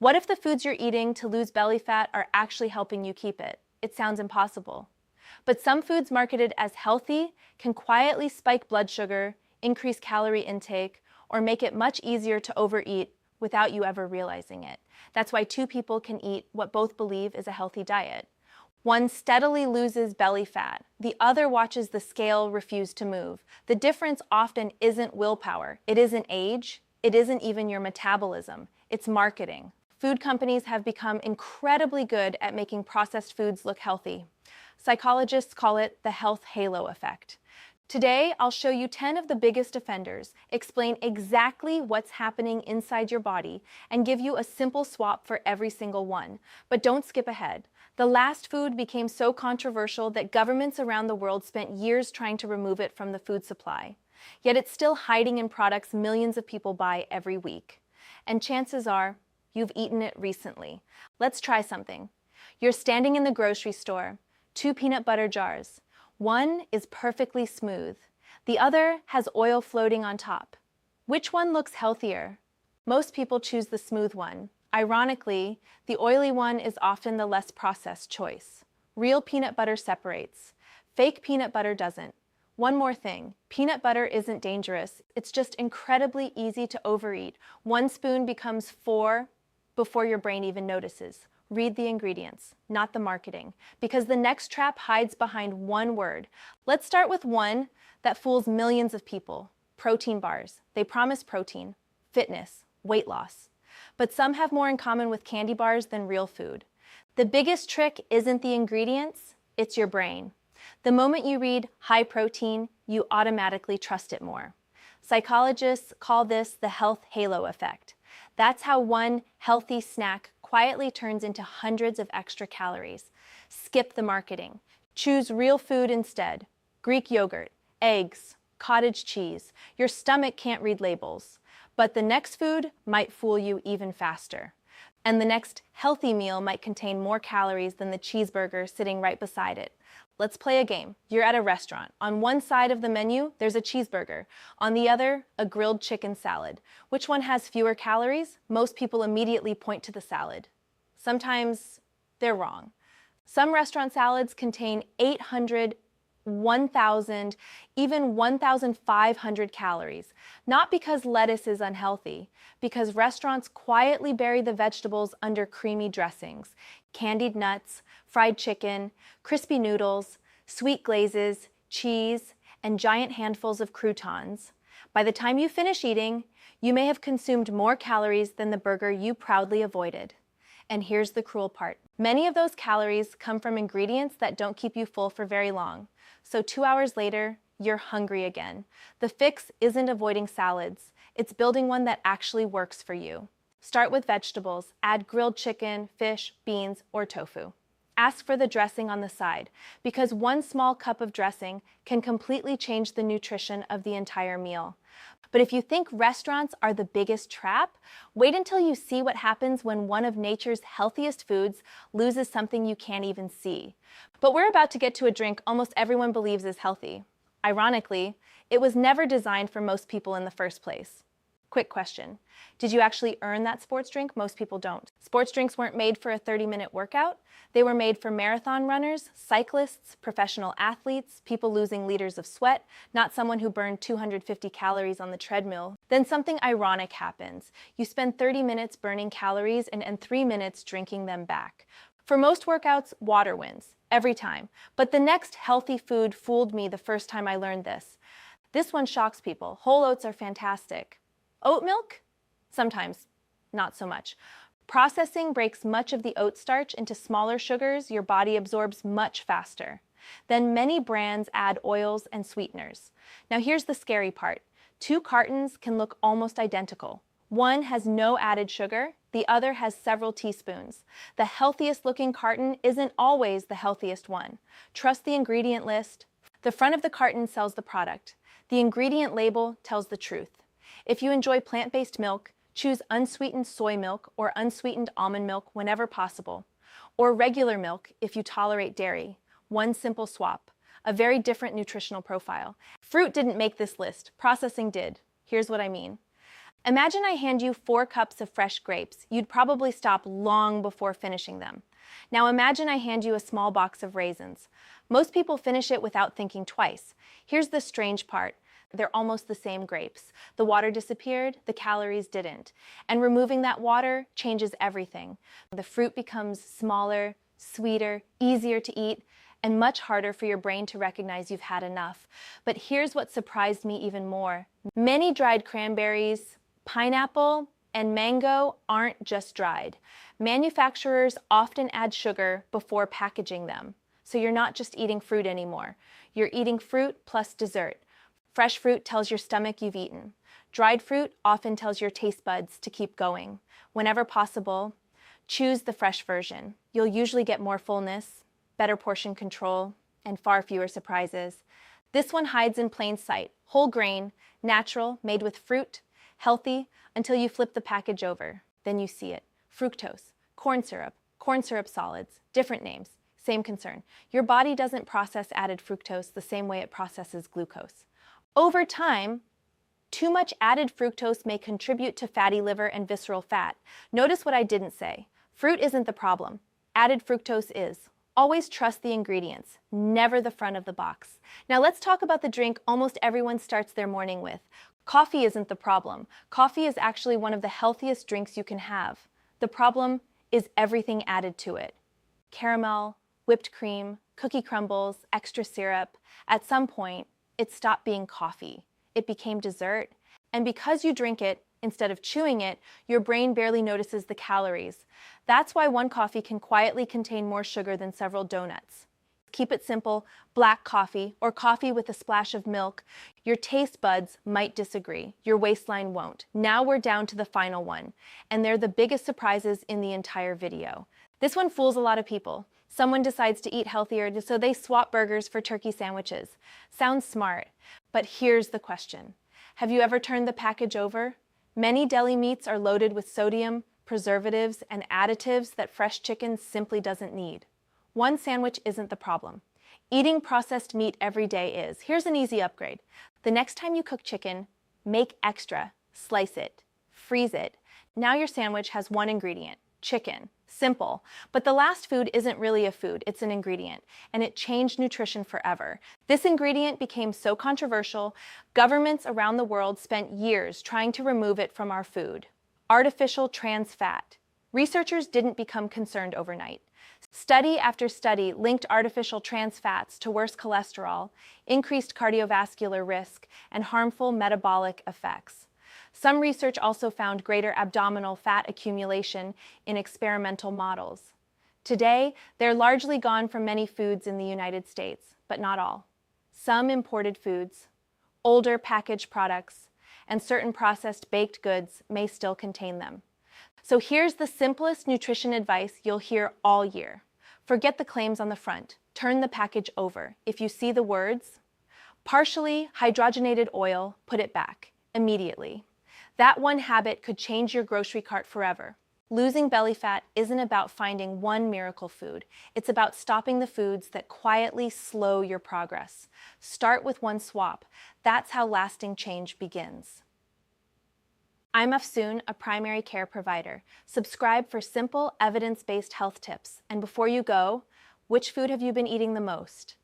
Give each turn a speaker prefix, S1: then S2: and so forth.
S1: What if the foods you're eating to lose belly fat are actually helping you keep it? It sounds impossible. But some foods marketed as healthy can quietly spike blood sugar, increase calorie intake, or make it much easier to overeat without you ever realizing it. That's why two people can eat what both believe is a healthy diet. One steadily loses belly fat. The other watches the scale refuse to move. The difference often isn't willpower. It isn't age. It isn't even your metabolism. It's marketing. Food companies have become incredibly good at making processed foods look healthy. Psychologists call it the health halo effect. Today, I'll show you 10 of the biggest offenders, explain exactly what's happening inside your body, and give you a simple swap for every single one. But don't skip ahead. The last food became so controversial that governments around the world spent years trying to remove it from the food supply. Yet it's still hiding in products millions of people buy every week. And chances are, you've eaten it recently. Let's try something. You're standing in the grocery store. 2 peanut butter jars. One is perfectly smooth. The other has oil floating on top. Which one looks healthier? Most people choose the smooth one. Ironically, the oily one is often the less processed choice. Real peanut butter separates. Fake peanut butter doesn't. One more thing, peanut butter isn't dangerous. It's just incredibly easy to overeat. 1 spoon becomes 4 before your brain even notices. Read the ingredients, not the marketing, because the next trap hides behind one word. Let's start with one that fools millions of people. Protein bars. They promise protein, fitness, weight loss. But some have more in common with candy bars than real food. The biggest trick isn't the ingredients, it's your brain. The moment you read high protein, you automatically trust it more. Psychologists call this the health halo effect. That's how one healthy snack quietly turns into hundreds of extra calories. Skip the marketing. Choose real food instead. Greek yogurt, eggs, cottage cheese. Your stomach can't read labels. But the next food might fool you even faster. And the next healthy meal might contain more calories than the cheeseburger sitting right beside it. Let's play a game. You're at a restaurant. On one side of the menu, there's a cheeseburger. On the other, a grilled chicken salad. Which one has fewer calories? Most people immediately point to the salad. Sometimes they're wrong. Some restaurant salads contain 800, 1,000, even 1,500 calories. Not because lettuce is unhealthy, because restaurants quietly bury the vegetables under creamy dressings. Candied nuts, fried chicken, crispy noodles, sweet glazes, cheese, and giant handfuls of croutons. By the time you finish eating, you may have consumed more calories than the burger you proudly avoided. And here's the cruel part. Many of those calories come from ingredients that don't keep you full for very long. So 2 hours later, you're hungry again. The fix isn't avoiding salads. It's building one that actually works for you. Start with vegetables. Add grilled chicken, fish, beans, or tofu. Ask for the dressing on the side, because 1 small cup of dressing can completely change the nutrition of the entire meal. But if you think restaurants are the biggest trap, wait until you see what happens when one of nature's healthiest foods loses something you can't even see. But we're about to get to a drink almost everyone believes is healthy. Ironically, it was never designed for most people in the first place. Quick question. Did you actually earn that sports drink? Most people don't. Sports drinks weren't made for a 30-minute workout. They were made for marathon runners, cyclists, professional athletes, people losing liters of sweat, not someone who burned 250 calories on the treadmill. Then something ironic happens. You spend 30 minutes burning calories and 3 minutes drinking them back. For most workouts, water wins, every time. But the next healthy food fooled me the first time I learned this. This one shocks people. Whole oats are fantastic. Oat milk? Sometimes, not so much. Processing breaks much of the oat starch into smaller sugars your body absorbs much faster. Then many brands add oils and sweeteners. Now here's the scary part. 2 cartons can look almost identical. One has no added sugar, the other has several teaspoons. The healthiest looking carton isn't always the healthiest one. Trust the ingredient list. The front of the carton sells the product. The ingredient label tells the truth. If you enjoy plant-based milk, choose unsweetened soy milk or unsweetened almond milk whenever possible. Or regular milk if you tolerate dairy. One simple swap. A very different nutritional profile. Fruit didn't make this list. Processing did. Here's what I mean. Imagine I hand you 4 cups of fresh grapes. You'd probably stop long before finishing them. Now imagine I hand you a small box of raisins. Most people finish it without thinking twice. Here's the strange part. They're almost the same grapes. The water disappeared, the calories didn't. And removing that water changes everything. The fruit becomes smaller, sweeter, easier to eat, and much harder for your brain to recognize you've had enough. But here's what surprised me even more. Many dried cranberries, pineapple, and mango aren't just dried. Manufacturers often add sugar before packaging them. So you're not just eating fruit anymore. You're eating fruit plus dessert. Fresh fruit tells your stomach you've eaten. Dried fruit often tells your taste buds to keep going. Whenever possible, choose the fresh version. You'll usually get more fullness, better portion control, and far fewer surprises. This one hides in plain sight. Whole grain, natural, made with fruit, healthy, until you flip the package over. Then you see it. Fructose, corn syrup solids, different names, same concern. Your body doesn't process added fructose the same way it processes glucose. Over time, too much added fructose may contribute to fatty liver and visceral fat. Notice what I didn't say. Fruit isn't the problem. Added fructose is. Always trust the ingredients, never the front of the box. Now let's talk about the drink almost everyone starts their morning with. Coffee isn't the problem. Coffee is actually one of the healthiest drinks you can have. The problem is everything added to it. Caramel, whipped cream, cookie crumbles, extra syrup. At some point, it stopped being coffee. It became dessert. And because you drink it, instead of chewing it, your brain barely notices the calories. That's why one coffee can quietly contain more sugar than several donuts. Keep it simple, black coffee or coffee with a splash of milk. Your taste buds might disagree. Your waistline won't. Now we're down to the final one, and they're the biggest surprises in the entire video. This one fools a lot of people. Someone decides to eat healthier, so they swap burgers for turkey sandwiches. Sounds smart, but here's the question. Have you ever turned the package over? Many deli meats are loaded with sodium, preservatives, and additives that fresh chicken simply doesn't need. One sandwich isn't the problem. Eating processed meat every day is. Here's an easy upgrade. The next time you cook chicken, make extra, slice it, freeze it. Now your sandwich has one ingredient, chicken. Simple. But the last food isn't really a food, it's an ingredient, and it changed nutrition forever. This ingredient became so controversial, governments around the world spent years trying to remove it from our food. Artificial trans fat. Researchers didn't become concerned overnight. Study after study linked artificial trans fats to worse cholesterol, increased cardiovascular risk, and harmful metabolic effects. Some research also found greater abdominal fat accumulation in experimental models. Today, they're largely gone from many foods in the United States, but not all. Some imported foods, older packaged products, and certain processed baked goods may still contain them. So here's the simplest nutrition advice you'll hear all year. Forget the claims on the front. Turn the package over. If you see the words, partially hydrogenated oil, put it back immediately. That one habit could change your grocery cart forever. Losing belly fat isn't about finding one miracle food. It's about stopping the foods that quietly slow your progress. Start with one swap. That's how lasting change begins. I'm Afsoon, a primary care provider. Subscribe for simple, evidence-based health tips. And before you go, which food have you been eating the most?